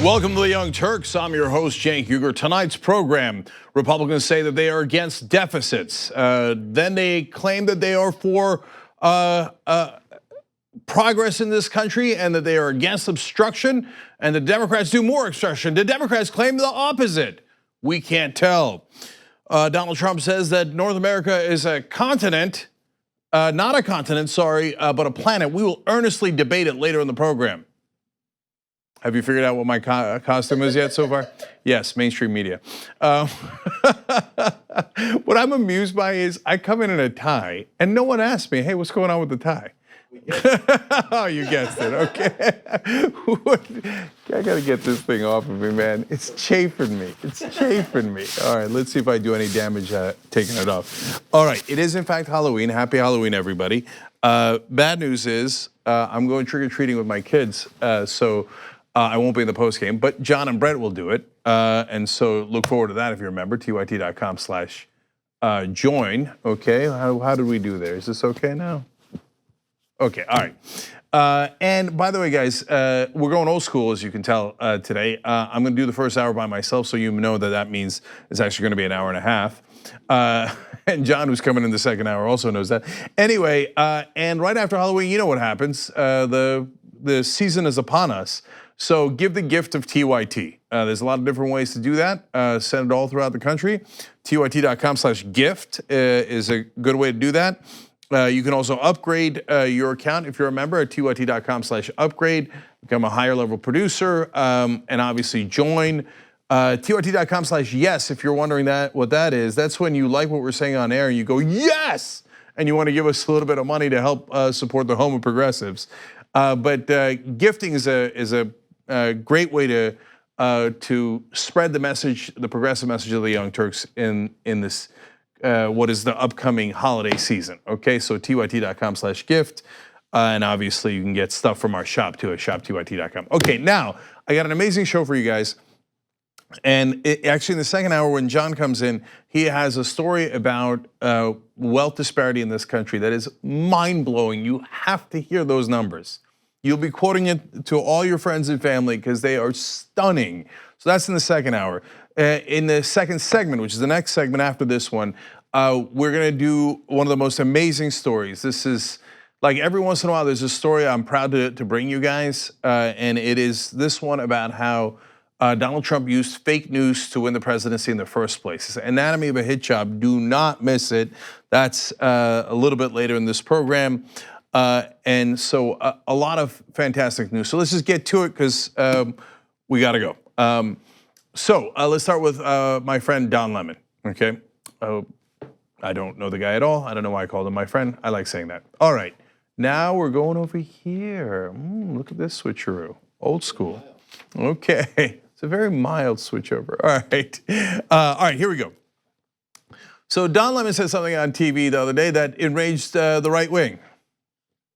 Welcome to the Young Turks. I'm your host, Cenk Uygur. Tonight's program, Republicans say that they are against deficits. Then they claim that they are for progress in this country and that they are against obstruction, and the Democrats do more obstruction. The Democrats claim the opposite. We can't tell. Donald Trump says that North America is a continent, not a continent, sorry, but a planet. We will earnestly debate it later in the program. Have you figured out what my costume is yet so far? Yes, mainstream media. What I'm amused by is I come in a tie and no one asks me, hey, what's going on with the tie? Oh, you guessed it, okay. I gotta get this thing off of me, man. It's chafing me, it's chafing me. All right, let's see if I do any damage taking it off. All right, it is in fact Halloween. Happy Halloween, everybody. Bad news is I'm going trick-or-treating with my kids, so I won't be in the post game, but John and Brett will do it. And so look forward to that if you remember, tyt.com/join. Okay, how did we do there? Is this okay now? Okay, all right. And by the way, guys, we're going old school, as you can tell today. I'm gonna do the first hour by myself, so you know that means it's actually gonna be an hour and a half. And John, who's coming in the second hour, also knows that. Anyway, and right after Halloween, you know what happens. The season is upon us. So give the gift of TYT. There's a lot of different ways to do that. Send it all throughout the country. tyt.com/gift is a good way to do that. You can also upgrade your account if you're a member at tyt.com/upgrade. Become a higher level producer and obviously join. tyt.com/yes if you're wondering what that is. That's when you like what we're saying on air and you go yes, and you want to give us a little bit of money to help support the home of progressives. But gifting is a great way to spread the message, the progressive message of the Young Turks in this what is the upcoming holiday season. Okay, so tyt.com/gift, and obviously you can get stuff from our shop too at shop.tyt.com. Okay, now I got an amazing show for you guys, and actually in the second hour when John comes in, he has a story about wealth disparity in this country that is mind-blowing. You have to hear those numbers. You'll be quoting it to all your friends and family because they are stunning. So that's in the second hour. In the second segment, which is the next segment after this one, we're gonna do one of the most amazing stories. This is, like every once in a while, there's a story I'm proud to bring you guys, and it is this one about how Donald Trump used fake news to win the presidency in the first place. It's anatomy of a hit job, do not miss it. That's a little bit later in this program. And so a lot of fantastic news. So let's just get to it because we gotta go. So let's start with my friend Don Lemon, okay? I don't know the guy at all. I don't know why I called him my friend. I like saying that. All right, now we're going over here. Look at this switcheroo, old school. Okay, it's a very mild switchover. All right, here we go. So Don Lemon said something on TV the other day that enraged the right wing.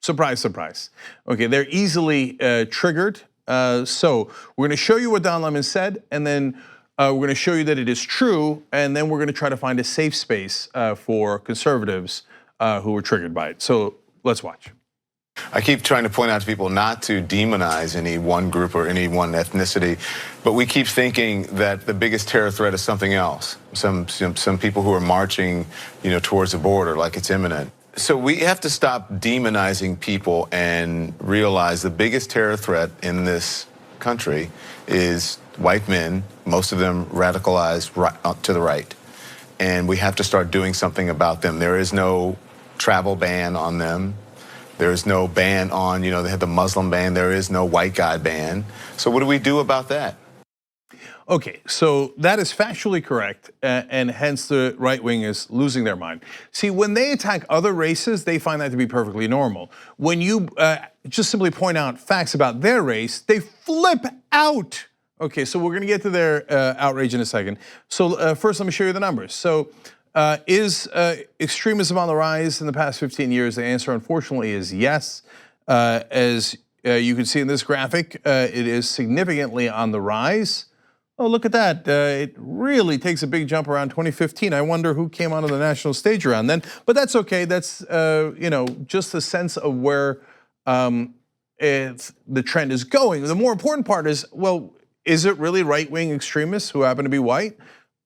Surprise, surprise. Okay, they're easily triggered. So we're gonna show you what Don Lemon said, and then we're gonna show you that it is true, and then we're gonna try to find a safe space for conservatives who were triggered by it. So let's watch. I keep trying to point out to people not to demonize any one group or any one ethnicity, but we keep thinking that the biggest terror threat is something else. Some people who are marching, towards the border like it's imminent. So we have to stop demonizing people and realize the biggest terror threat in this country is white men, most of them radicalized to the right. And we have to start doing something about them. There is no travel ban on them. There is no ban on, they have the Muslim ban. There is no white guy ban. So what do we do about that? Okay, so that is factually correct, and hence the right wing is losing their mind. See, when they attack other races, they find that to be perfectly normal. When you just simply point out facts about their race, they flip out. Okay, so we're gonna get to their outrage in a second. So first, let me show you the numbers. So is extremism on the rise in the past 15 years? The answer, unfortunately, is yes. As you can see in this graphic, it is significantly on the rise. Oh, look at that. It really takes a big jump around 2015. I wonder who came onto the national stage around then, but that's okay. That's just a sense of where the trend is going. The more important part is, well, is it really right-wing extremists who happen to be white?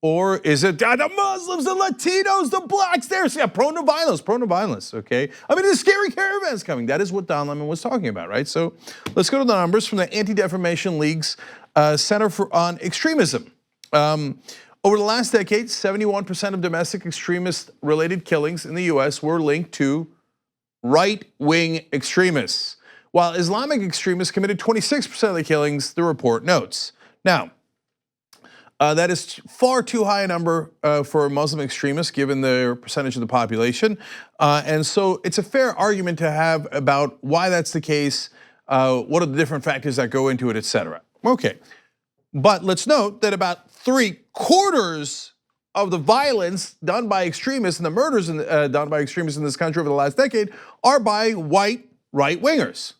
Or is it the Muslims, the Latinos, the blacks? There's prone to violence, okay? I mean, the scary caravans coming. That is what Don Lemon was talking about, right? So let's go to the numbers from the Anti-Defamation League's Center on Extremism. Over the last decade, 71% of domestic extremist-related killings in the US were linked to right-wing extremists, while Islamic extremists committed 26% of the killings, the report notes. Now, that is far too high a number for Muslim extremists given their percentage of the population. And so it's a fair argument to have about why that's the case, what are the different factors that go into it, et cetera. Okay, but let's note that about 3/4 of the violence done by extremists and the murders done by extremists in this country over the last decade are by white right-wingers.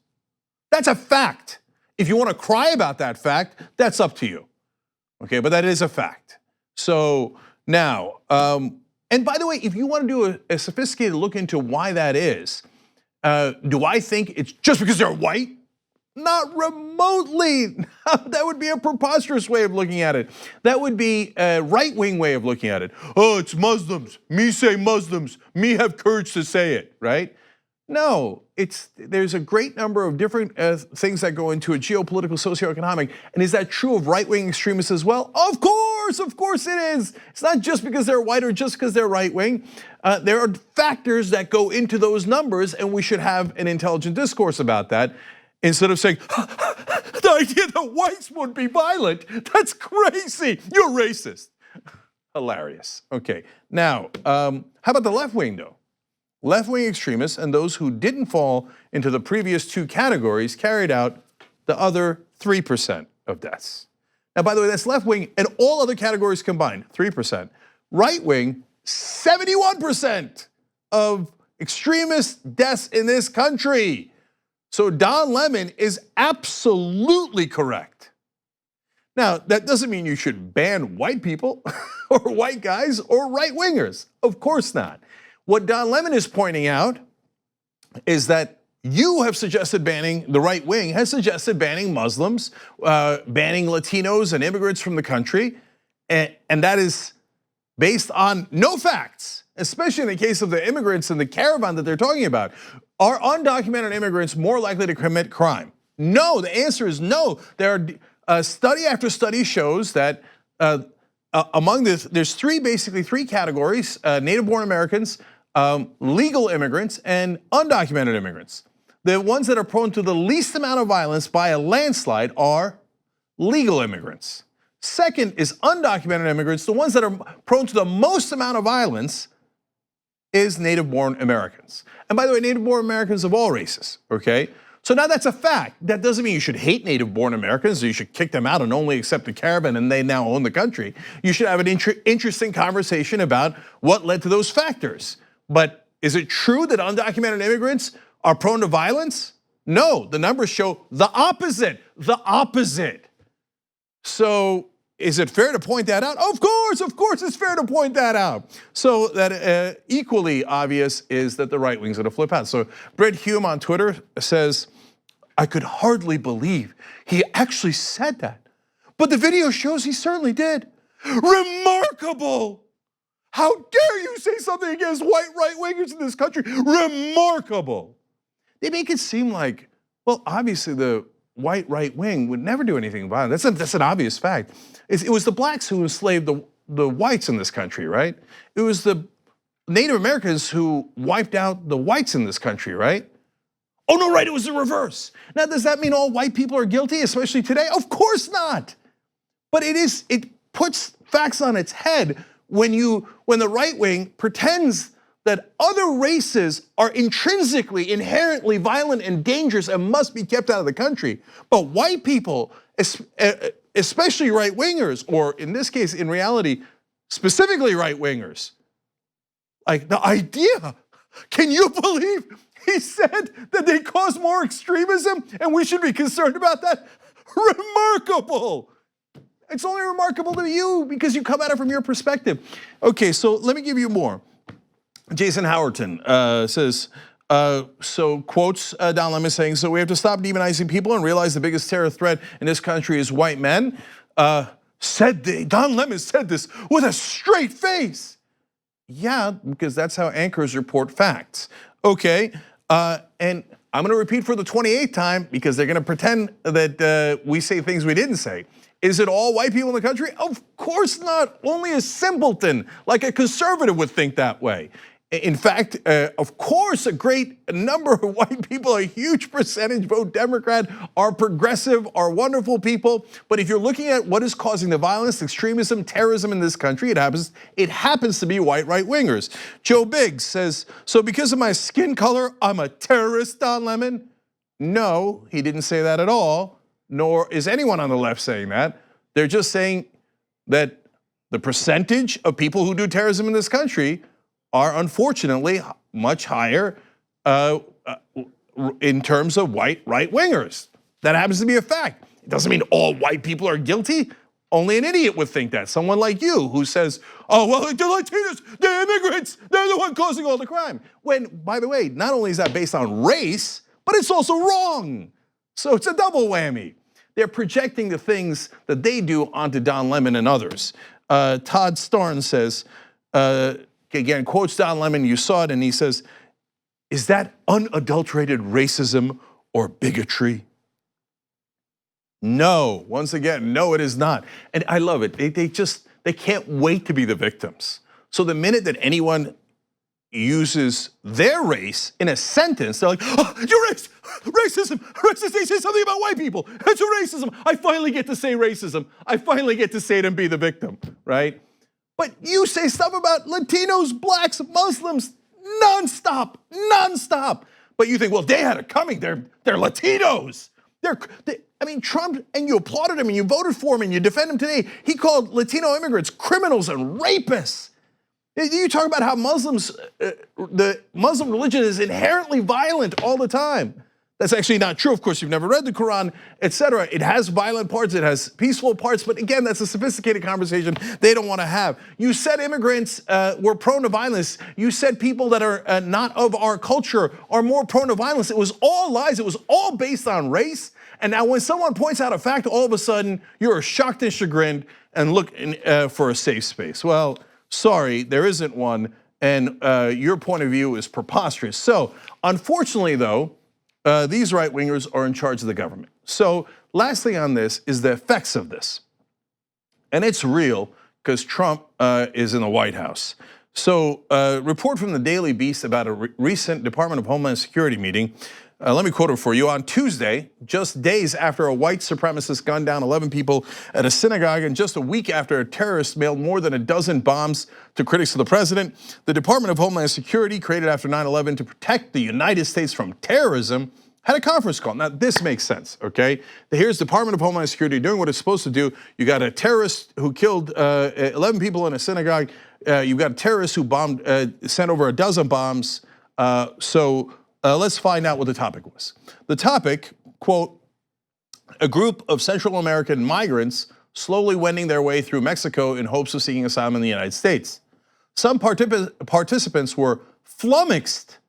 That's a fact. If you want to cry about that fact, that's up to you. Okay, but that is a fact. So now, and by the way, if you want to do a sophisticated look into why that is, do I think it's just because they're white? Not remotely. That would be a preposterous way of looking at it. That would be a right-wing way of looking at it. Oh, it's Muslims. Me say Muslims. Me have courage to say it, right? No, there's a great number of different things that go into a geopolitical, socioeconomic, and is that true of right-wing extremists as well? Of course it is. It's not just because they're white or just because they're right-wing. There are factors that go into those numbers, and we should have an intelligent discourse about that instead of saying, the idea that whites won't be violent, that's crazy, you're racist. Hilarious, okay. Now, how about the left wing though? Left-wing extremists and those who didn't fall into the previous two categories carried out the other 3% of deaths. Now, by the way, that's left-wing and all other categories combined, 3%. Right-wing, 71% of extremist deaths in this country. So Don Lemon is absolutely correct. Now, that doesn't mean you should ban white people or white guys or right-wingers. Of course not. What Don Lemon is pointing out is that you have suggested banning, the right wing has suggested banning Muslims, banning Latinos and immigrants from the country, and that is based on no facts, especially in the case of the immigrants in the caravan that they're talking about. Are undocumented immigrants more likely to commit crime? No, the answer is no. There are study after study shows that among this, there's basically three categories: native-born Americans, legal immigrants, and undocumented immigrants. The ones that are prone to the least amount of violence by a landslide are legal immigrants. Second is undocumented immigrants. The ones that are prone to the most amount of violence is native-born Americans. And by the way, native-born Americans of all races, okay? So now that's a fact. That doesn't mean you should hate native-born Americans, or you should kick them out and only accept the caravan and they now own the country. You should have an interesting conversation about what led to those factors. But is it true that undocumented immigrants are prone to violence? No, the numbers show the opposite, So is it fair to point that out? Of course it's fair to point that out. So that equally obvious is that the right wing's gonna flip out. So Brett Hume on Twitter says, I could hardly believe he actually said that. But the video shows he certainly did. Remarkable. How dare you say something against white right-wingers in this country? Remarkable. They make it seem like, well, obviously the white right wing would never do anything violent. That's an obvious fact. It was the blacks who enslaved the whites in this country, right? It was the Native Americans who wiped out the whites in this country, right? Oh no, right, it was the reverse. Now, does that mean all white people are guilty, especially today? Of course not. But it puts facts on its head when the right wing pretends that other races are intrinsically, inherently violent and dangerous and must be kept out of the country. But white people, especially right-wingers, or in this case, in reality, specifically right-wingers, like the idea, can you believe he said that they cause more extremism and we should be concerned about that? Remarkable. It's only remarkable to you because you come at it from your perspective. Okay, so let me give you more. Jason Howerton says, So quotes Don Lemon saying, so we have to stop demonizing people and realize the biggest terror threat in this country is white men. Don Lemon said this with a straight face. Yeah, because that's how anchors report facts. Okay, and I'm gonna repeat for the 28th time because they're gonna pretend that we say things we didn't say. Is it all white people in the country? Of course not. Only a simpleton, like a conservative, would think that way. In fact, of course, a great number of white people, a huge percentage vote Democrat, are progressive, are wonderful people. But if you're looking at what is causing the violence, extremism, terrorism in this country, it happens to be white right-wingers. Joe Biggs says, so because of my skin color, I'm a terrorist, Don Lemon? No, he didn't say that at all, nor is anyone on the left saying that. They're just saying that the percentage of people who do terrorism in this country are unfortunately much higher in terms of white right-wingers. That happens to be a fact. It doesn't mean all white people are guilty. Only an idiot would think that. Someone like you who says, oh, well, the Latinos, the immigrants, they're the one causing all the crime. When, by the way, not only is that based on race, but it's also wrong. So it's a double whammy. They're projecting the things that they do onto Don Lemon and others. Todd Starn says, again, quotes Don Lemon, you saw it, and he says, is that unadulterated racism or bigotry? No, once again, no, it is not. And I love it, they can't wait to be the victims. So the minute that anyone uses their race in a sentence, they're like, oh, you're racism, they say something about white people, it's a racism. I finally get to say racism. I finally get to say it and be the victim, right? But you say stuff about Latinos, blacks, Muslims, nonstop. But you think, well, they had it coming. They're Latinos. I mean, Trump, and you applauded him and you voted for him and you defend him today. He called Latino immigrants criminals and rapists. You talk about how the Muslim religion is inherently violent all the time. That's actually not true. Of course, you've never read the Quran, etc. It has violent parts, it has peaceful parts, but again, that's a sophisticated conversation they don't want to have. You said immigrants were prone to violence. You said people that are not of our culture are more prone to violence. It was all lies. It was all based on race. And now when someone points out a fact, all of a sudden, you're shocked and chagrined and look for a safe space. Well, sorry, there isn't one, and your point of view is preposterous. So, unfortunately, though, these right-wingers are in charge of the government. So last thing on this is the effects of this. And it's real because Trump is in the White House. So a report from the Daily Beast about a recent Department of Homeland Security meeting. Let me quote it for you. On Tuesday, just days after a white supremacist gunned down 11 people at a synagogue, and just a week after a terrorist mailed more than a dozen bombs to critics of the president, the Department of Homeland Security, created after 9/11 to protect the United States from terrorism, had a conference call. Now, this makes sense, okay? Here's Department of Homeland Security doing what it's supposed to do. You got a terrorist who killed 11 people in a synagogue. You've got a terrorist who sent over a dozen bombs. Let's find out what the topic was. The topic, quote, a group of Central American migrants slowly wending their way through Mexico in hopes of seeking asylum in the United States. Some participants were flummoxed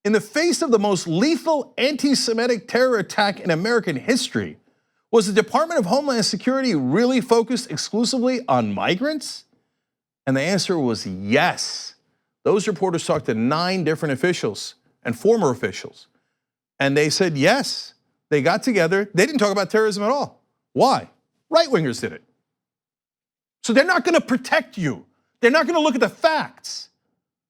in the face of the most lethal anti-Semitic terror attack in American history. Was the Department of Homeland Security really focused exclusively on migrants? And the answer was yes. Those reporters talked to 9 different officials and former officials. And they said yes, they got together. They didn't talk about terrorism at all. Why? Right-wingers did it. So they're not gonna protect you. They're not gonna look at the facts.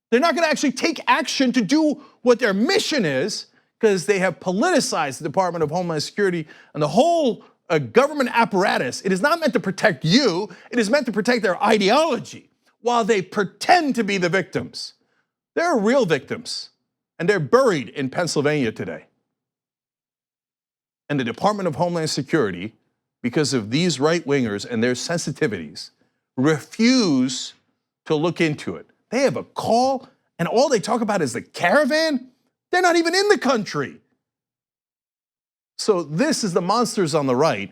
They're not gonna actually take action to do what their mission is, because they have politicized the Department of Homeland Security and the whole government apparatus. It is not meant to protect you, it is meant to protect their ideology while they pretend to be the victims. They're real victims. And they're buried in Pennsylvania today. And the Department of Homeland Security, because of these right-wingers and their sensitivities, refuse to look into it. They have a call, and all they talk about is the caravan. They're not even in the country. So this is the monsters on the right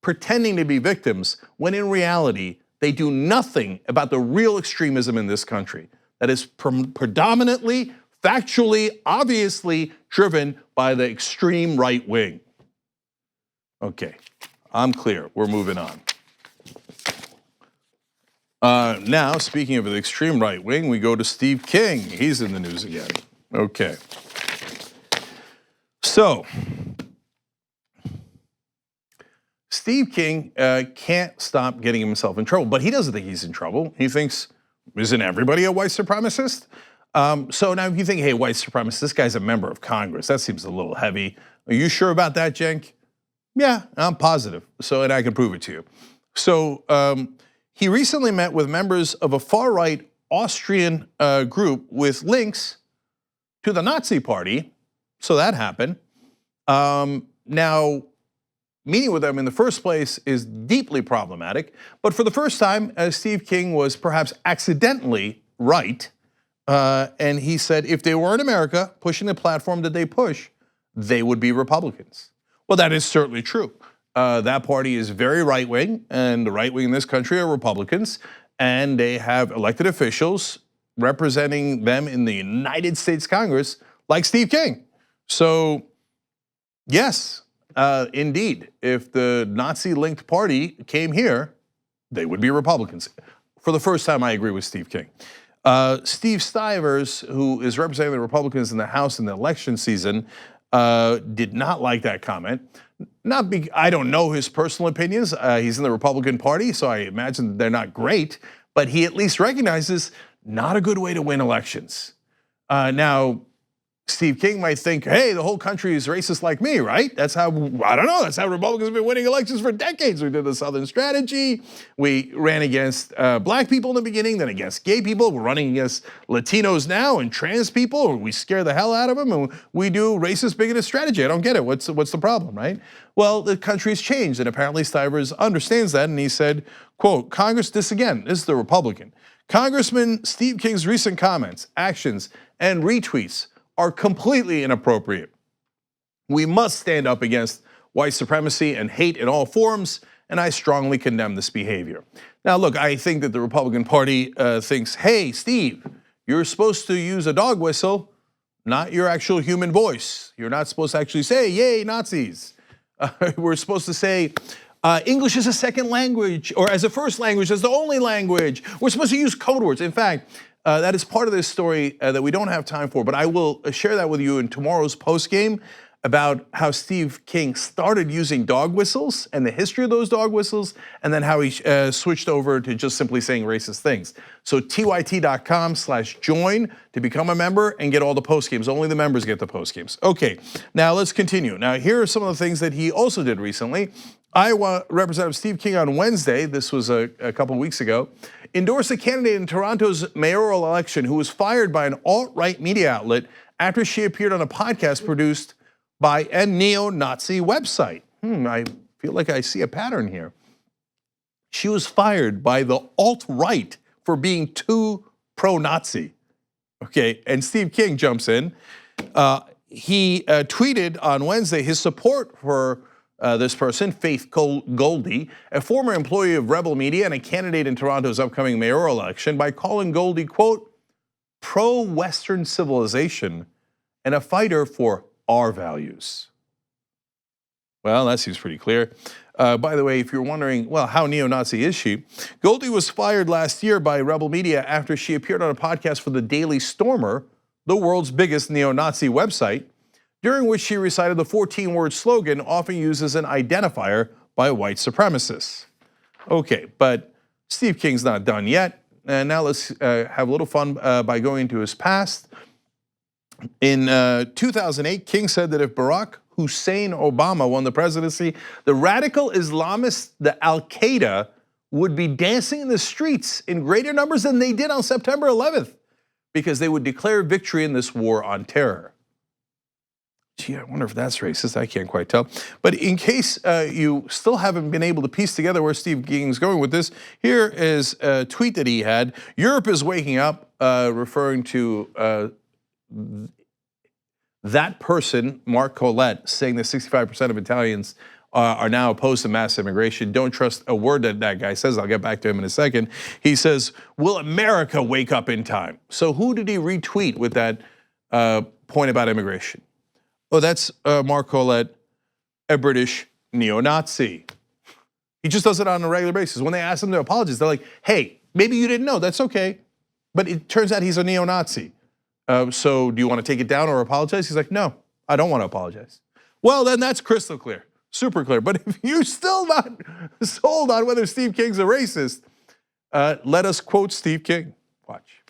pretending to be victims, when in reality, they do nothing about the real extremism in this country that is predominantly factually, obviously driven by the extreme right wing. Okay, I'm clear. We're moving on. Now, speaking of the extreme right wing, we go to Steve King. He's in the news again. Okay. So, Steve King can't stop getting himself in trouble, but he doesn't think he's in trouble. He thinks, isn't everybody a white supremacist? So now if you think, hey, white supremacist, this guy's a member of Congress. That seems a little heavy. Are you sure about that, Cenk? Yeah, I'm positive. So, and I can prove it to you. So he recently met with members of a far-right Austrian group with links to the Nazi Party. So that happened. Now, meeting with them in the first place is deeply problematic. But for the first time, Steve King was perhaps accidentally right. And he said if they were in America pushing the platform that they push, they would be Republicans. Well, that is certainly true. That party is very right-wing, and the right wing in this country are Republicans, and they have elected officials representing them in the United States Congress like Steve King. So, yes, indeed, if the Nazi-linked party came here, they would be Republicans. For the first time, I agree with Steve King. Steve Stivers, who is representing the Republicans in the House in the election season, did not like that comment. I don't know his personal opinions. He's in the Republican Party, so I imagine they're not great, but he at least recognizes not a good way to win elections. Now, Steve King might think, hey, the whole country is racist like me, right? That's how, I don't know, that's how Republicans have been winning elections for decades. We did the Southern strategy. We ran against black people in the beginning, then against gay people. We're running against Latinos now and trans people. We scare the hell out of them and we do racist, bigoted strategy. I don't get it. What's the problem, right? Well, the country's changed and apparently Stivers understands that and he said, quote, this is the Republican. Congressman Steve King's recent comments, actions, and retweets are completely inappropriate. We must stand up against white supremacy and hate in all forms, and I strongly condemn this behavior. Now look, I think that the Republican Party thinks, hey, Steve, you're supposed to use a dog whistle, not your actual human voice. You're not supposed to actually say, yay, Nazis. We're supposed to say, English is a second language, or as a first language, as the only language. We're supposed to use code words. In fact, that is part of this story that we don't have time for, but I will share that with you in tomorrow's postgame about how Steve King started using dog whistles and the history of those dog whistles, and then how he switched over to just simply saying racist things. So tyt.com/join to become a member and get all the postgames. Only the members get the postgames. Okay, now let's continue. Now here are some of the things that he also did recently. Iowa Representative Steve King on Wednesday, this was a couple weeks ago, endorsed a candidate in Toronto's mayoral election who was fired by an alt-right media outlet after she appeared on a podcast produced by a neo-Nazi website. I feel like I see a pattern here. She was fired by the alt-right for being too pro-Nazi. Okay, and Steve King jumps in. He tweeted on Wednesday his support for this person, Faith Goldie, a former employee of Rebel Media and a candidate in Toronto's upcoming mayoral election, by calling Goldie, quote, pro-Western civilization and a fighter for our values. Well, that seems pretty clear. By the way, if you're wondering, well, how neo-Nazi is she? Goldie was fired last year by Rebel Media after she appeared on a podcast for the Daily Stormer, the world's biggest neo-Nazi website, during which she recited the 14-word slogan often used as an identifier by white supremacists. Okay, but Steve King's not done yet. And now let's have a little fun by going into his past. In 2008, King said that if Barack Hussein Obama won the presidency, the radical Islamists, the Al-Qaeda, would be dancing in the streets in greater numbers than they did on September 11th, because they would declare victory in this war on terror. Gee, I wonder if that's racist. I can't quite tell. But in case you still haven't been able to piece together where Steve King's going with this, here is a tweet that he had. Europe is waking up, referring to that person, Mark Collette, saying that 65% of Italians are now opposed to mass immigration. Don't trust a word that that guy says. I'll get back to him in a second. He says, will America wake up in time? So who did he retweet with that point about immigration. Oh, that's Mark Collett, a British neo-Nazi. He just does it on a regular basis. When they ask him to apologize, they're like, hey, maybe you didn't know, that's okay. But it turns out he's a neo-Nazi. So do you want to take it down or apologize? He's like, no, I don't want to apologize. Well, then that's crystal clear, super clear. But if you're still not sold on whether Steve King's a racist, let us quote Steve King. Watch.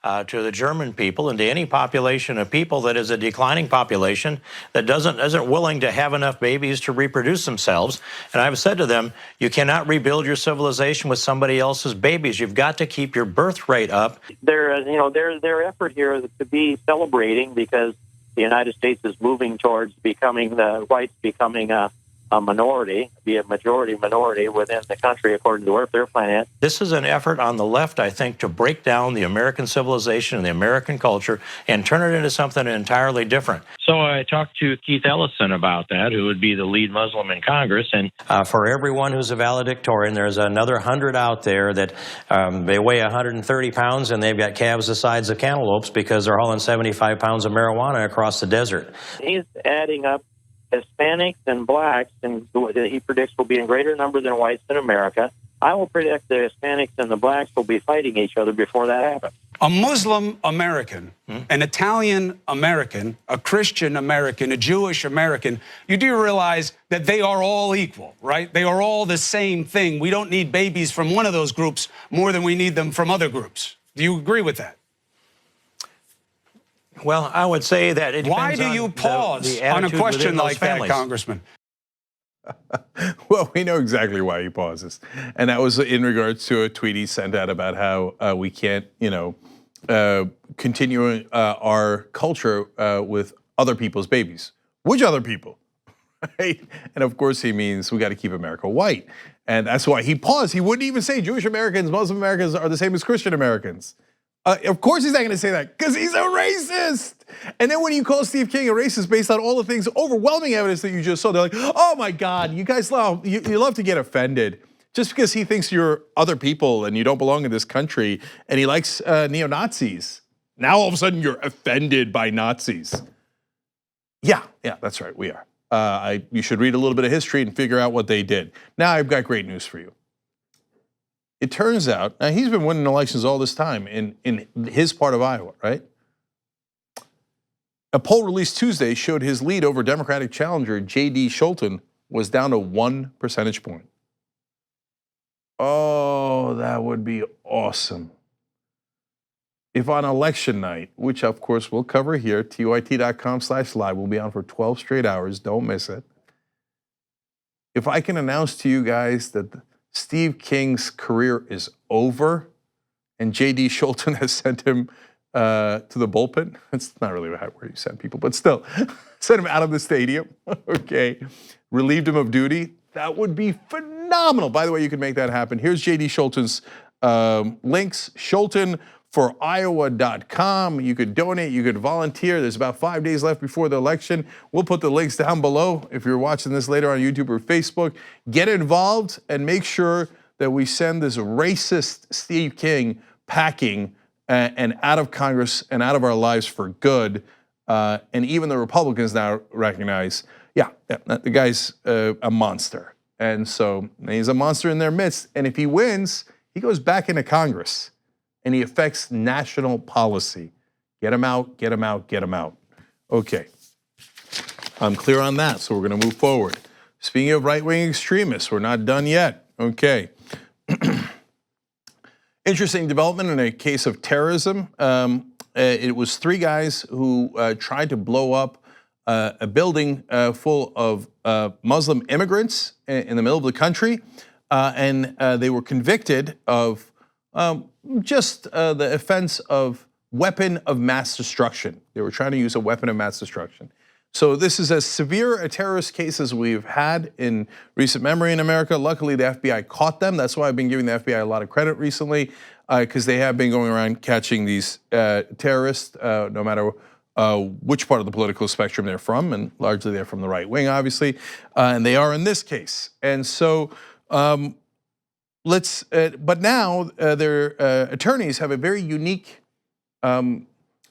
To the German people and to any population of people that is a declining population that isn't willing to have enough babies to reproduce themselves. And I've said to them, you cannot rebuild your civilization with somebody else's babies. You've got to keep your birth rate up. Their effort here is to be celebrating because the United States is moving towards becoming the whites becoming a minority, be a majority minority within the country, according to where they're planning at. This is an effort on the left, I think, to break down the American civilization and the American culture and turn it into something entirely different. So I talked to Keith Ellison about that, who would be the lead Muslim in Congress. And for everyone who's a valedictorian, there's another 100 out there that they weigh 130 pounds and they've got calves the size of cantaloupes because they're hauling 75 pounds of marijuana across the desert. He's adding up Hispanics and blacks, and he predicts will be in greater number than whites in America. I will predict the Hispanics and the blacks will be fighting each other before that happens. A Muslim American, an Italian American, a Christian American, a Jewish American, you do realize that they are all equal, right? They are all the same thing. We don't need babies from one of those groups more than we need them from other groups. Do you agree with that? Well, I would say that it Why depends do on you pause on a question like that, Congressman? Well, we know exactly why he pauses. And that was in regards to a tweet he sent out about how we can't, continue our culture with other people's babies. Which other people? Right? And of course he means we got to keep America white. And that's why he paused. He wouldn't even say Jewish Americans, Muslim Americans are the same as Christian Americans. Of course he's not gonna say that because he's a racist. And then when you call Steve King a racist based on all the things, overwhelming evidence that you just saw, they're like, oh my God, you guys love, you love to get offended. Just because he thinks you're other people and you don't belong in this country and he likes neo-Nazis. Now all of a sudden you're offended by Nazis. Yeah, that's right, we are. You should read a little bit of history and figure out what they did. Now I've got great news for you. It turns out, now he's been winning elections all this time in his part of Iowa, right? A poll released Tuesday showed his lead over Democratic challenger J.D. Scholten was down to 1 percentage point. Oh, that would be awesome. If on election night, which of course we'll cover here, TYT.com/live, we'll be on for 12 straight hours, don't miss it. If I can announce to you guys that Steve King's career is over, and J.D. Scholten has sent him to the bullpen. It's not really where you send people, but still, sent him out of the stadium, okay? Relieved him of duty. That would be phenomenal. By the way, you can make that happen. Here's J.D. Scholten's links, ScholtenForIowa.com. You could donate, you could volunteer. There's about 5 days left before the election. We'll put the links down below if you're watching this later on YouTube or Facebook. Get involved and make sure that we send this racist Steve King packing and out of Congress and out of our lives for good. And even the Republicans now recognize, the guy's a monster. And so he's a monster in their midst. And if he wins, he goes back into Congress. And he affects national policy. Get him out, get him out, get him out. Okay, I'm clear on that, so we're gonna move forward. Speaking of right-wing extremists, we're not done yet, okay. Interesting development in a case of terrorism. It was 3 guys who tried to blow up a building full of Muslim immigrants in the middle of the country, and they were convicted of just the offense of weapon of mass destruction. They were trying to use a weapon of mass destruction. So this is as severe a terrorist case as we've had in recent memory in America. Luckily, the FBI caught them. That's why I've been giving the FBI a lot of credit recently, because they have been going around catching these terrorists, no matter which part of the political spectrum they're from, and largely they're from the right wing, obviously, and they are in this case. And so, but now their attorneys have a very unique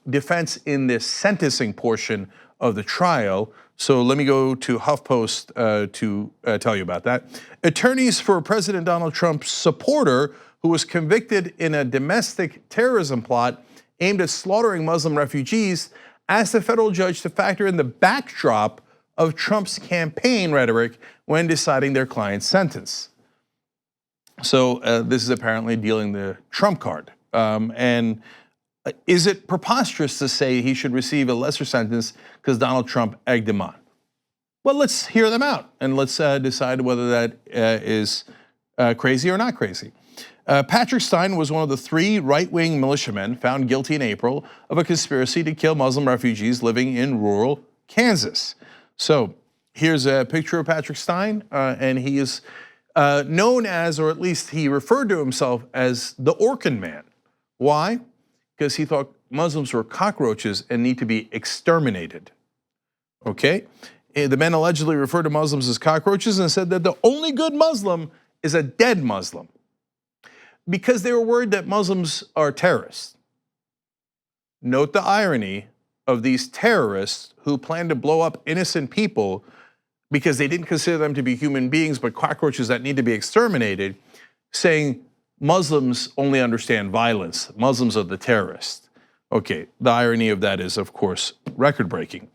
defense in the sentencing portion of the trial. So let me go to HuffPost to tell you about that. Attorneys for President Donald Trump's supporter who was convicted in a domestic terrorism plot aimed at slaughtering Muslim refugees asked the federal judge to factor in the backdrop of Trump's campaign rhetoric when deciding their client's sentence. So this is apparently dealing the Trump card. And is it preposterous to say he should receive a lesser sentence because Donald Trump egged him on? Well, let's hear them out and let's decide whether that is crazy or not crazy. Patrick Stein was one of the 3 right-wing militiamen found guilty in April of a conspiracy to kill Muslim refugees living in rural Kansas. So here's a picture of Patrick Stein, and he is known as, or at least he referred to himself as, the Orkin Man. Why? Because he thought Muslims were cockroaches and need to be exterminated. Okay? The men allegedly referred to Muslims as cockroaches and said that the only good Muslim is a dead Muslim, because they were worried that Muslims are terrorists. Note the irony of these terrorists who plan to blow up innocent people because they didn't consider them to be human beings but cockroaches that need to be exterminated, saying Muslims only understand violence. Muslims are the terrorists. Okay, the irony of that is, of course, record-breaking.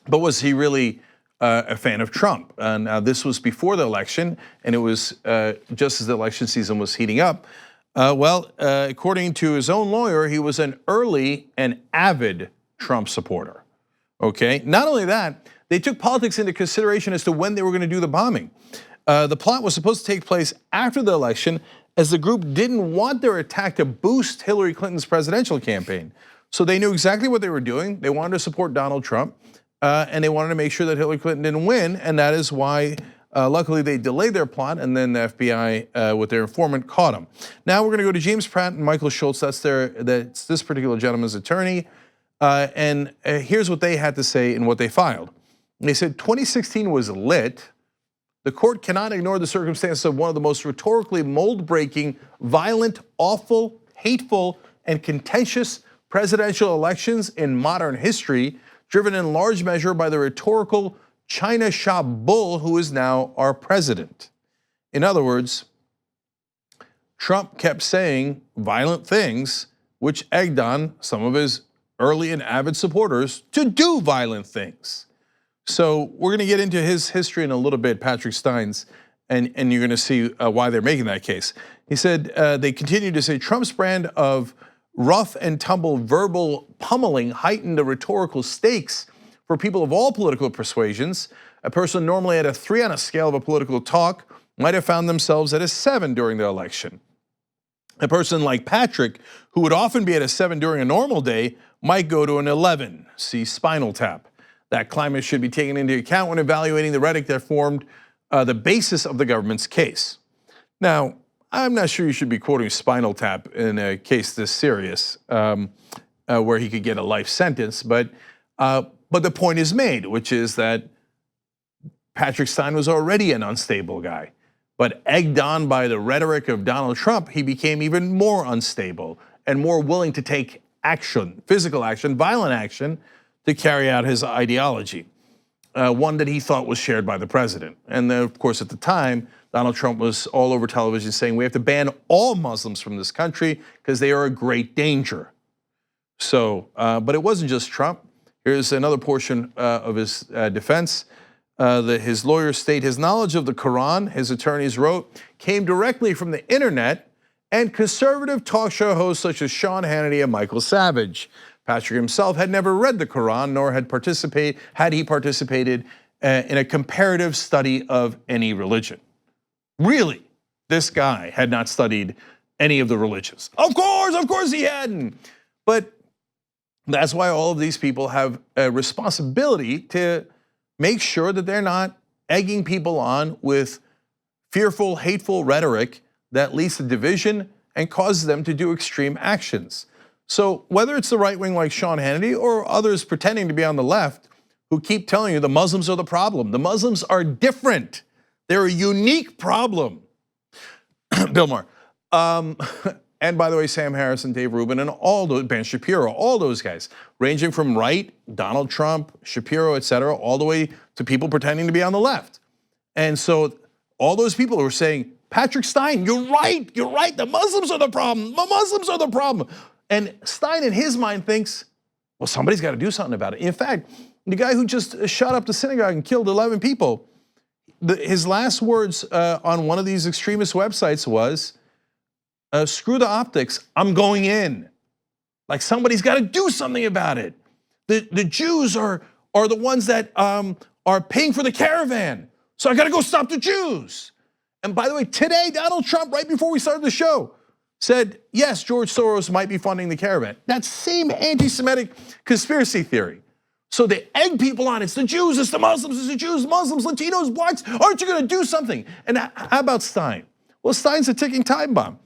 But was he really a fan of Trump? Now this was before the election, and it was just as the election season was heating up. According to his own lawyer, he was an early and avid Trump supporter. Okay, not only that, they took politics into consideration as to when they were going to do the bombing. The plot was supposed to take place after the election, as the group didn't want their attack to boost Hillary Clinton's presidential campaign. So they knew exactly what they were doing. They wanted to support Donald Trump, and they wanted to make sure that Hillary Clinton didn't win, and that is why, luckily, they delayed their plot, and then the FBI, with their informant, caught them. Now we're going to go to James Pratt and Michael Schultz. That's this particular gentleman's attorney, and here's what they had to say in what they filed. They said 2016 was lit. The court cannot ignore the circumstances of one of the most rhetorically mold-breaking, violent, awful, hateful, and contentious presidential elections in modern history, driven in large measure by the rhetorical China shop bull who is now our president. In other words, Trump kept saying violent things, which egged on some of his early and avid supporters to do violent things. So we're going to get into his history in a little bit, Patrick Stein's, and you're going to see why they're making that case. He said they continue to say Trump's brand of rough and tumble verbal pummeling heightened the rhetorical stakes for people of all political persuasions. A person normally at a 3 on a scale of a political talk might have found themselves at a 7 during the election. A person like Patrick, who would often be at a 7 during a normal day, might go to an 11. See Spinal Tap. That climate should be taken into account when evaluating the rhetoric that formed the basis of the government's case. Now, I'm not sure you should be quoting Spinal Tap in a case this serious, where he could get a life sentence, but the point is made, which is that Patrick Stein was already an unstable guy, but egged on by the rhetoric of Donald Trump, he became even more unstable and more willing to take action, physical action, violent action, to carry out his ideology, one that he thought was shared by the president. And then, of course, at the time, Donald Trump was all over television saying we have to ban all Muslims from this country because they are a great danger. So, but it wasn't just Trump. Here's another portion of his defense. His lawyers state his knowledge of the Quran, his attorneys wrote, came directly from the internet and conservative talk show hosts such as Sean Hannity and Michael Savage. Patrick himself had never read the Quran, nor had he participated in a comparative study of any religion. Really, this guy had not studied any of the religions. Of course he hadn't. But that's why all of these people have a responsibility to make sure that they're not egging people on with fearful, hateful rhetoric that leads to division and causes them to do extreme actions. So whether it's the right wing like Sean Hannity or others pretending to be on the left who keep telling you the Muslims are the problem. The Muslims are different. They're a unique problem. Bill Maher. And by the way, Sam Harris and Dave Rubin and all those, Ben Shapiro, all those guys, ranging from right, Donald Trump, Shapiro, et cetera, all the way to people pretending to be on the left. And so all those people who are saying, Patrick Stein, you're right, the Muslims are the problem, the Muslims are the problem. And Stein in his mind thinks, well, somebody's got to do something about it. In fact, the guy who just shot up the synagogue and killed 11 people, his last words on one of these extremist websites was, screw the optics, I'm going in. Like somebody's got to do something about it. The Jews are the ones that are paying for the caravan. So I got to go stop the Jews. And by the way, today, Donald Trump, right before we started the show, said, yes, George Soros might be funding the caravan. That same anti-Semitic conspiracy theory. So they egg people on, it's the Jews, it's the Muslims, it's the Jews, Muslims, Latinos, blacks, aren't you gonna do something? And how about Stein? Well, Stein's a ticking time bomb.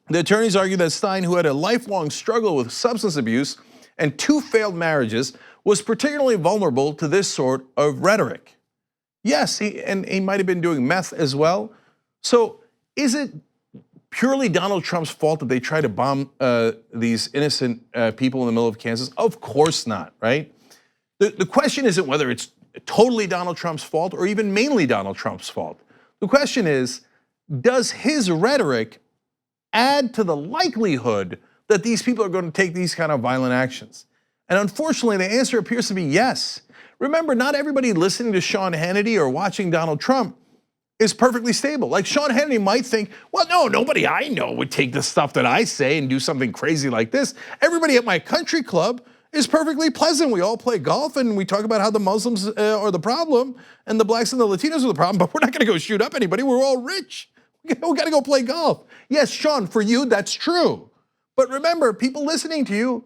The attorneys argue that Stein, who had a lifelong struggle with substance abuse and 2 failed marriages, was particularly vulnerable to this sort of rhetoric. Yes, he might have been doing meth as well. So is it purely Donald Trump's fault that they try to bomb these innocent people in the middle of Kansas? Of course not, right? The question isn't whether it's totally Donald Trump's fault or even mainly Donald Trump's fault. The question is, does his rhetoric add to the likelihood that these people are going to take these kind of violent actions? And unfortunately, the answer appears to be yes. Remember, not everybody listening to Sean Hannity or watching Donald Trump is perfectly stable. Like Sean Hannity might think, well, no, nobody I know would take the stuff that I say and do something crazy like this. Everybody at my country club is perfectly pleasant. We all play golf and we talk about how the Muslims are the problem and the blacks and the Latinos are the problem, but we're not gonna go shoot up anybody. We're all rich. We gotta go play golf. Yes, Sean, for you, that's true. But remember, people listening to you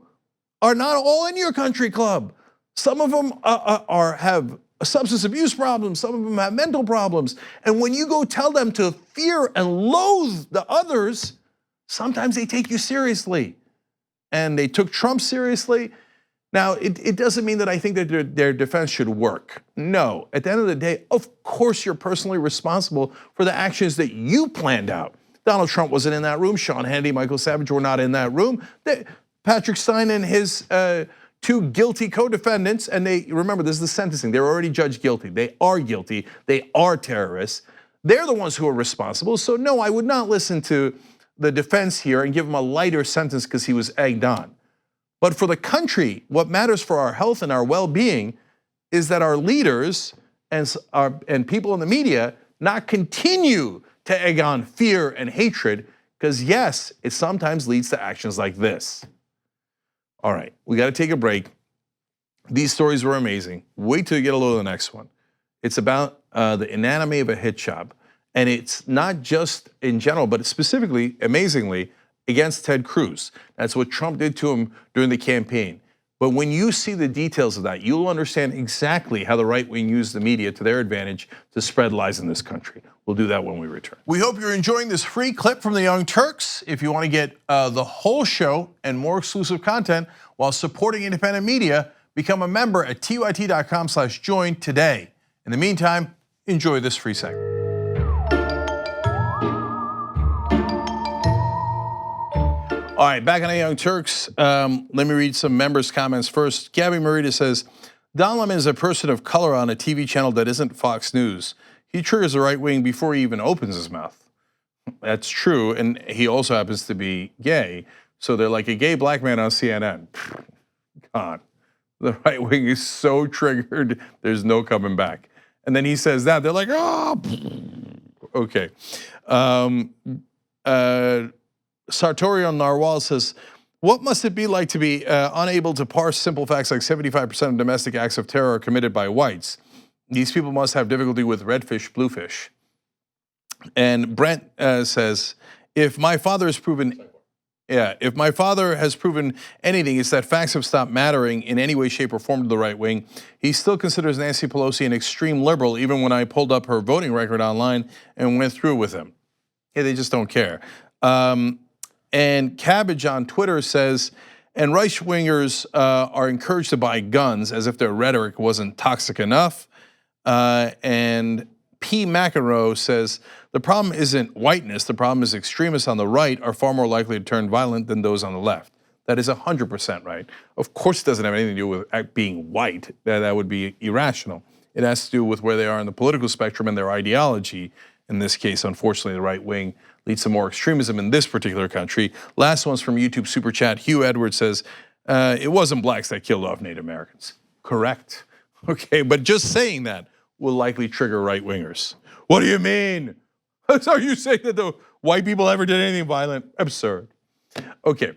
are not all in your country club. Some of them have substance abuse problems. Some of them have mental problems. And when you go tell them to fear and loathe the others, sometimes they take you seriously. And they took Trump seriously. Now, it doesn't mean that I think that their defense should work. No, at the end of the day, of course you're personally responsible for the actions that you planned out. Donald Trump wasn't in that room. Sean Hannity, Michael Savage were not in that room. Patrick Stein and his 2 guilty co-defendants, and remember, this is the sentencing. They're already judged guilty. They are guilty. They are terrorists. They're the ones who are responsible. So no, I would not listen to the defense here and give him a lighter sentence because he was egged on. But for the country, what matters for our health and our well-being is that our leaders and people in the media not continue to egg on fear and hatred, because yes, it sometimes leads to actions like this. All right, we got to take a break. These stories were amazing. Wait till you get a load of the next one. It's about the anatomy of a hit job. And it's not just in general, but specifically, amazingly, against Ted Cruz. That's what Trump did to him during the campaign. But when you see the details of that, you'll understand exactly how the right wing used the media to their advantage to spread lies in this country. We'll do that when we return. We hope you're enjoying this free clip from the Young Turks. If you want to get the whole show and more exclusive content while supporting independent media, become a member at tyt.com/join today. In the meantime, enjoy this free segment. All right, back on the Young Turks. Let me read some members' comments first. Gabby Marita says, Don Lemon is a person of color on a TV channel that isn't Fox News. He triggers the right wing before he even opens his mouth. That's true, and he also happens to be gay. So they're like a gay black man on CNN. God, the right wing is so triggered, there's no coming back. And then he says that, they're like, oh, okay. Sartorial Narwhal says, what must it be like to be unable to parse simple facts like 75% of domestic acts of terror are committed by whites? These people must have difficulty with redfish, bluefish. And Brent says, if my father has proven anything, it's that facts have stopped mattering in any way, shape, or form to the right wing. He still considers Nancy Pelosi an extreme liberal, even when I pulled up her voting record online and went through with him. Yeah, they just don't care. And Cabbage on Twitter says, and right-wingers are encouraged to buy guns as if their rhetoric wasn't toxic enough. And P. McEnroe says, the problem isn't whiteness, the problem is extremists on the right are far more likely to turn violent than those on the left. That is 100% right. Of course, it doesn't have anything to do with being white. That would be irrational. It has to do with where they are in the political spectrum and their ideology. In this case, unfortunately, the right wing leads to more extremism in this particular country. Last one's from YouTube Super Chat. Hugh Edwards says, it wasn't blacks that killed off Native Americans. Correct. Okay, but just saying that will likely trigger right wingers. What do you mean? Are you saying that the white people ever did anything violent? Absurd. Okay,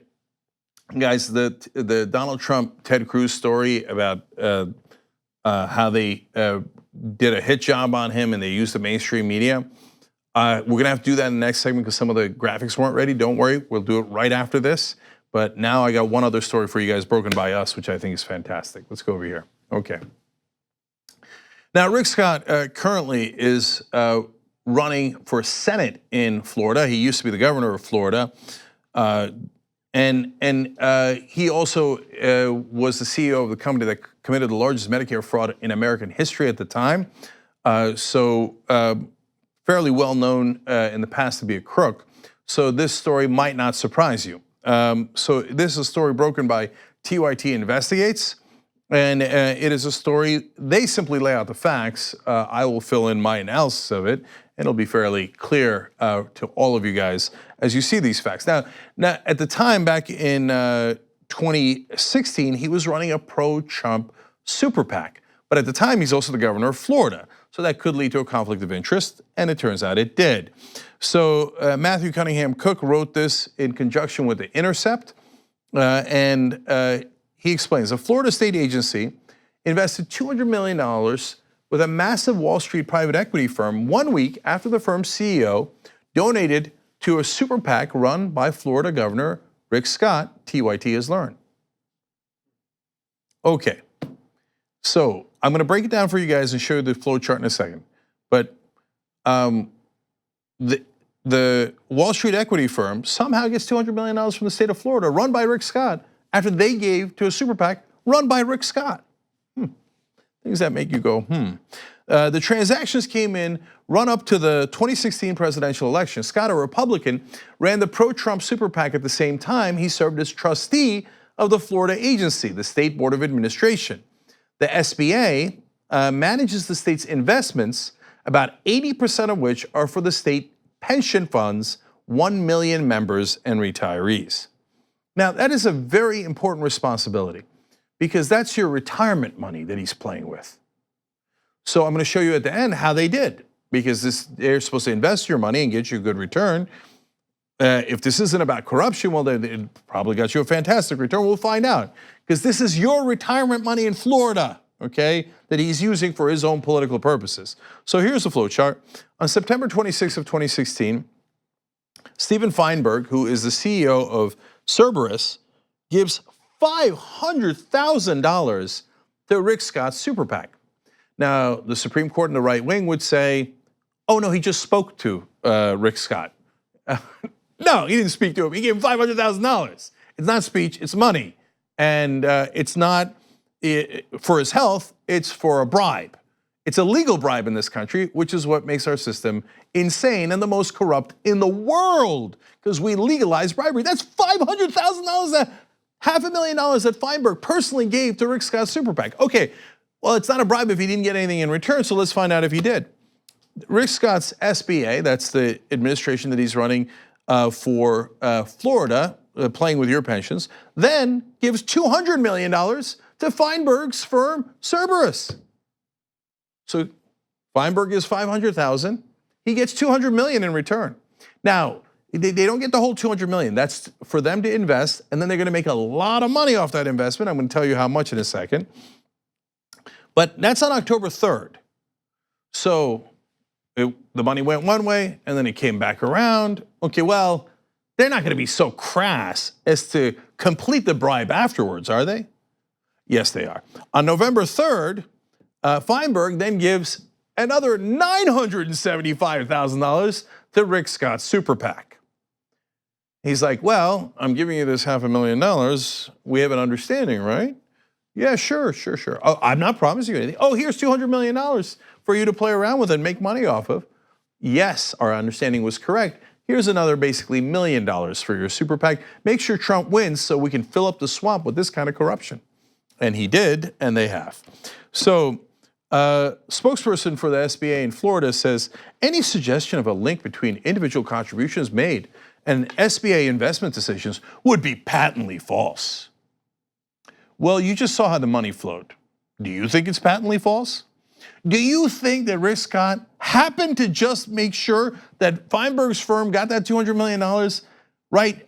guys, the Donald Trump, Ted Cruz story about how they did a hit job on him and they used the mainstream media. We're gonna have to do that in the next segment because some of the graphics weren't ready. Don't worry, we'll do it right after this. But now I got one other story for you guys broken by us, which I think is fantastic. Let's go over here. Okay. Now, Rick Scott currently is running for Senate in Florida. He used to be the governor of Florida. And he also was the CEO of the company that committed the largest Medicare fraud in American history at the time. So fairly well known in the past to be a crook. So this story might not surprise you. So this is a story broken by TYT Investigates. And it is a story, they simply lay out the facts. I will fill in my analysis of it, and it'll be fairly clear to all of you guys as you see these facts. Now at the time, back in 2016, he was running a pro-Trump super PAC. But at the time, he's also the governor of Florida. So that could lead to a conflict of interest, and it turns out it did. So Matthew Cunningham Cook wrote this in conjunction with The Intercept, and he explains, a Florida state agency invested $200 million with a massive Wall Street private equity firm 1 week after the firm's CEO donated to a super PAC run by Florida Governor Rick Scott, TYT has learned. Okay, so I'm gonna break it down for you guys and show you the flow chart in a second. But the Wall Street equity firm somehow gets $200 million from the state of Florida, run by Rick Scott, after they gave to a super PAC run by Rick Scott. Things that make you go, The transactions came in run up to the 2016 presidential election. Scott, a Republican, ran the pro-Trump super PAC at the same time. He served as trustee of the Florida agency, the State Board of Administration. The SBA manages the state's investments, about 80% of which are for the state pension funds, 1 million members and retirees. Now, that is a very important responsibility because that's your retirement money that he's playing with. So I'm gonna show you at the end how they did, because they're supposed to invest your money and get you a good return. If this isn't about corruption, well, it probably got you a fantastic return. We'll find out, because this is your retirement money in Florida, okay, that he's using for his own political purposes. So here's the flow chart. On September 26th of 2016, Steven Feinberg, who is the CEO of Cerberus, gives $500,000 to Rick Scott's super PAC. Now, the Supreme Court and the right wing would say, oh no, he just spoke to Rick Scott. No, he didn't speak to him. He gave him $500,000. It's not speech, it's money. And it's not for his health, it's for a bribe. It's a legal bribe in this country, which is what makes our system insane and the most corrupt in the world, because we legalize bribery. That's $500,000, $500,000 that Feinberg personally gave to Rick Scott's super PAC. Okay, well, it's not a bribe if he didn't get anything in return, so let's find out if he did. Rick Scott's SBA, that's the administration that he's running for Florida, playing with your pensions, then gives $200 million to Feinberg's firm, Cerberus. So Feinberg gives $500,000, he gets $200 million in return. Now, they don't get the whole $200 million. That's for them to invest, and then they're gonna make a lot of money off that investment. I'm gonna tell you how much in a second. But that's on October 3rd. So the money went one way, and then it came back around. Okay, well, they're not gonna be so crass as to complete the bribe afterwards, are they? Yes, they are. On November 3rd, Feinberg then gives another $975,000 to Rick Scott's super PAC. He's like, well, I'm giving you this $500,000. We have an understanding, right? Yeah, sure. Oh, I'm not promising you anything. Oh, here's $200 million for you to play around with and make money off of. Yes, our understanding was correct. Here's another basically $1 million for your super PAC. Make sure Trump wins so we can fill up the swamp with this kind of corruption. And he did, and they have. So, spokesperson for the SBA in Florida says any suggestion of a link between individual contributions made and SBA investment decisions would be patently false. Well, you just saw how the money flowed. Do you think it's patently false? Do you think that Rick Scott happened to just make sure that Feinberg's firm got that $200 million right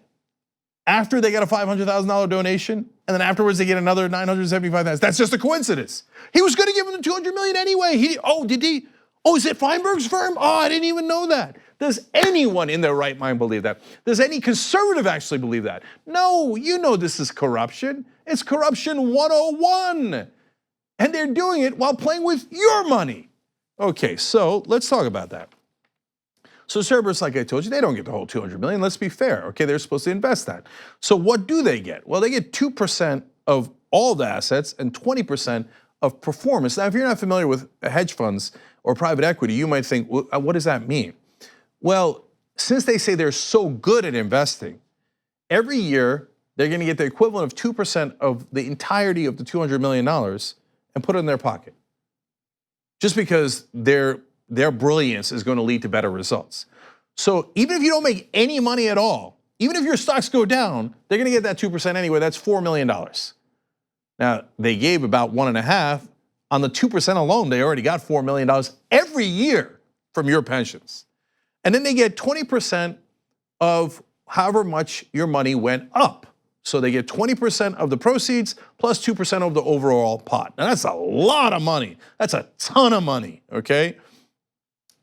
after they got a $500,000 donation, and then afterwards they get another $975,000? That's just a coincidence. He was going to give him the $200 million anyway. Did he? Oh, is it Feinberg's firm? Oh, I didn't even know that. Does anyone in their right mind believe that? Does any conservative actually believe that? No, you know this is corruption. It's corruption 101. And they're doing it while playing with your money. Okay, so let's talk about that. So Cerberus, like I told you, they don't get the whole $200 million. Let's be fair. Okay, they're supposed to invest that. So what do they get? Well, they get 2% of all the assets and 20% of performance. Now, if you're not familiar with hedge funds or private equity, you might think, well, what does that mean? Well, since they say they're so good at investing, every year they're going to get the equivalent of 2% of the entirety of the $200 million and put it in their pocket. Just because their brilliance is going to lead to better results. So even if you don't make any money at all, even if your stocks go down, they're going to get that 2% anyway. That's $4 million. Now, they gave about 1.5. On the 2% alone, they already got $4 million every year from your pensions. And then they get 20% of however much your money went up. So they get 20% of the proceeds plus 2% of the overall pot. Now that's a lot of money. That's a ton of money, okay?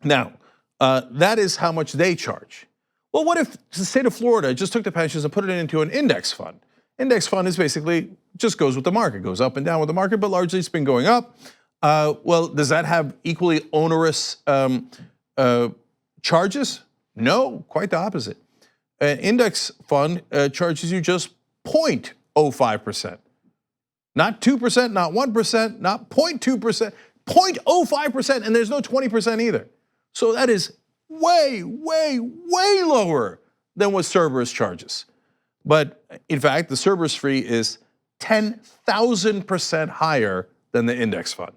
Now, that is how much they charge. Well, what if the state of Florida just took the pensions and put it into an index fund? Index fund is basically just goes with the market, goes up and down with the market, but largely it's been going up. Well, does that have equally onerous charges? No, quite the opposite. An index fund charges you just 0.05%. Not 2%, not 1%, not 0.2%, 0.05%, and there's no 20% either. So that is way, way, way lower than what Cerberus charges. But in fact, the Cerberus fee is 10,000% higher than the index fund.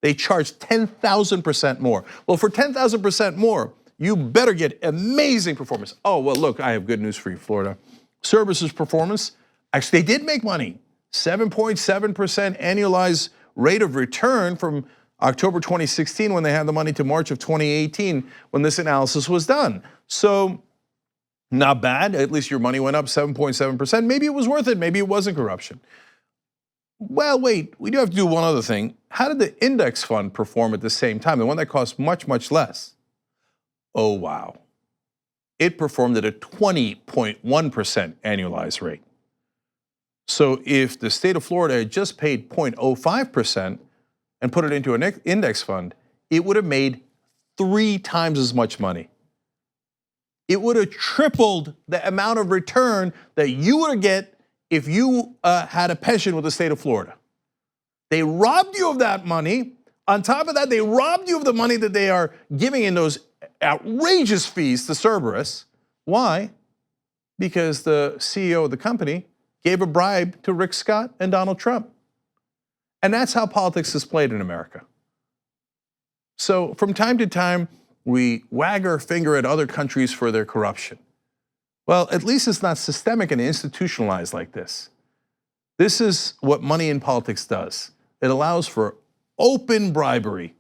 They charge 10,000% more. Well, for 10,000% more, you better get amazing performance. Oh, well, look, I have good news for you, Florida. Cerberus's performance, actually, they did make money. 7.7% annualized rate of return from October 2016 when they had the money to March of 2018 when this analysis was done. So not bad, at least your money went up 7.7%. Maybe it was worth it, maybe it wasn't corruption. Well, wait, we do have to do one other thing. How did the index fund perform at the same time? The one that cost much, much less. Oh, wow. It performed at a 20.1% annualized rate. So if the state of Florida had just paid 0.05% and put it into an index fund, it would have made 3 times as much money. It would have tripled the amount of return that you would get if you had a pension with the state of Florida. They robbed you of that money. On top of that, they robbed you of the money that they are giving in those outrageous fees to Cerberus. Why? Because the CEO of the company gave a bribe to Rick Scott and Donald Trump. And that's how politics is played in America. So from time to time, we wag our finger at other countries for their corruption. Well, at least it's not systemic and institutionalized like this. This is what money in politics does. It allows for open bribery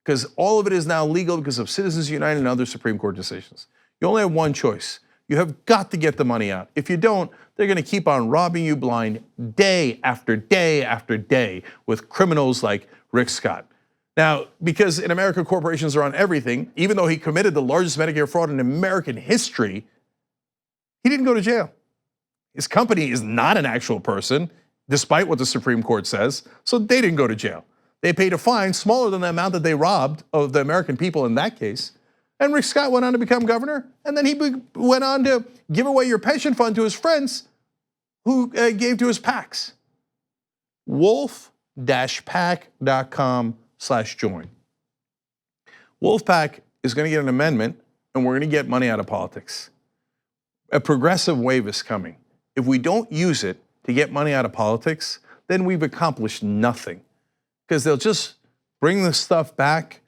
because all of it is now legal because of Citizens United and other Supreme Court decisions. You only have one choice. You have got to get the money out. If you don't, they're going to keep on robbing you blind day after day after day with criminals like Rick Scott. Now, because in America, corporations are on everything, even though he committed the largest Medicare fraud in American history, he didn't go to jail. His company is not an actual person, despite what the Supreme Court says, so they didn't go to jail. They paid a fine smaller than the amount that they robbed of the American people in that case. And Rick Scott went on to become governor, and then he went on to give away your pension fund to his friends who gave to his PACs. wolf-pack.com/join. Wolfpack is going to get an amendment, and we're going to get money out of politics. A progressive wave is coming. If we don't use it to get money out of politics, then we've accomplished nothing, because they'll just bring the stuff back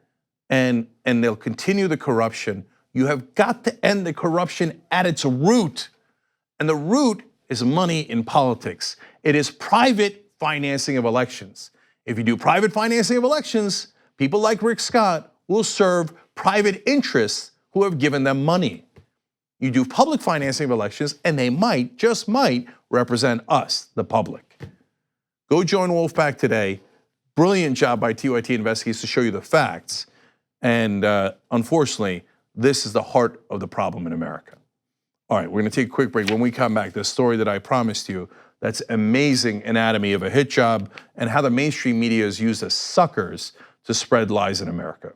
and they'll continue the corruption. You have got to end the corruption at its root. And the root is money in politics. It is private financing of elections. If you do private financing of elections, people like Rick Scott will serve private interests who have given them money. You do public financing of elections, and they might, just might, represent us, the public. Go join Wolfpack today. Brilliant job by TYT Investigates to show you the facts. And unfortunately, this is the heart of the problem in America. All right, we're gonna take a quick break. When we come back, the story that I promised you, that's amazing anatomy of a hit job and how the mainstream media is used as suckers to spread lies in America.